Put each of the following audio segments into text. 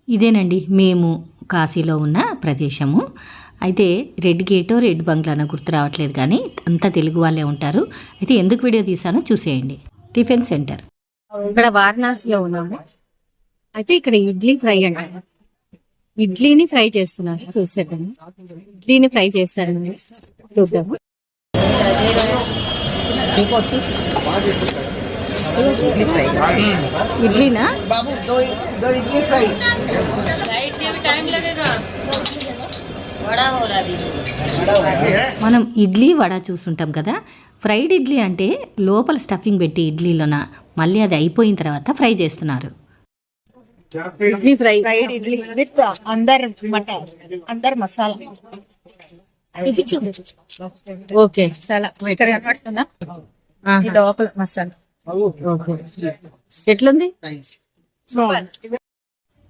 ఇదేనండి మేము కాశీలో ఉన్న ప్రదేశము. అయితే రెడ్ గేటో రెడ్ బంగ్లానో గుర్తు రావట్లేదు, కానీ అంతా తెలుగు వాళ్ళే ఉంటారు. అయితే ఎందుకు వీడియో తీసానో చూసేయండి. Tiffin centre. ఇక్కడ వారణాసిలో ఉన్నాము. అయితే ఇక్కడ ఇడ్లీ ఫ్రై అంటారు. ఇడ్లీని ఫ్రై చేస్తున్నారు, చూసేద్దాము. ఇడ్లీని ఫ్రై చేస్తారు, చూద్దాము. ఇడ్లీనా బాబు? దో ఇడ్లీ ఫ్రై. మనం ఇడ్లీ వడ చూసుంటాం కదా. ఫ్రైడ్ ఇడ్లీ అంటే లోపల స్టఫింగ్ పెట్టి ఇడ్లీలోన మళ్ళీ అది అయిపోయిన తర్వాత ఫ్రై చేస్తున్నారు. Idli fry, fried idli with అందర్ మసాలా. ఓకే, చాలా ఇక్కడ కనబడుతుందా లోపల మసాలా? ఎట్లుంది?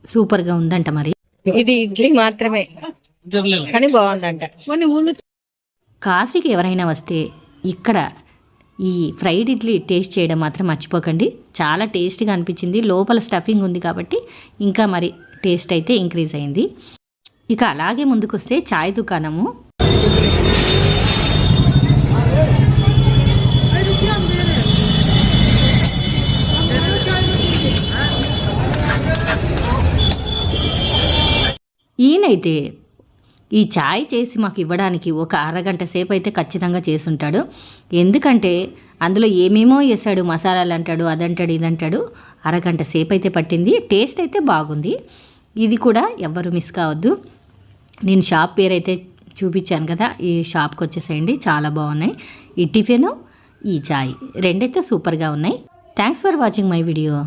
సూపర్ గా ఉందంట. మరి ఇది ఇడ్లీ మాత్రమే కానీ బాగుందంట. కాశీకి ఎవరైనా వస్తే ఇక్కడ ఈ ఫ్రైడ్ ఇడ్లీ టేస్ట్ చేయడం మాత్రం మర్చిపోకండి. చాలా టేస్ట్గా అనిపించింది. లోపల స్టఫింగ్ ఉంది కాబట్టి ఇంకా మరి టేస్ట్ అయితే ఇంక్రీజ్ అయింది. ఇక అలాగే ముందుకు వస్తే చాయ్ దుకాణము. ఈయనైతే ఈ ఛాయ్ చేసి మాకు ఇవ్వడానికి ఒక అరగంట సేపు అయితే ఖచ్చితంగా చేసుంటాడు. ఎందుకంటే అందులో ఏమేమో వేసాడు, మసాలాలు అంటాడు, అదంటాడు, ఇదంటాడు. అరగంట సేపు అయితే పట్టింది. టేస్ట్ అయితే బాగుంది. ఇది కూడా ఎవ్వరు మిస్ కావద్దు. నేను షాప్ పేరు అయితే చూపించాను కదా, ఈ షాప్కి వచ్చేసేయండి. చాలా బాగున్నాయి. ఈ టిఫిన్, ఈ ఛాయ్ రెండైతే సూపర్గా ఉన్నాయి. Thanks for watching my video.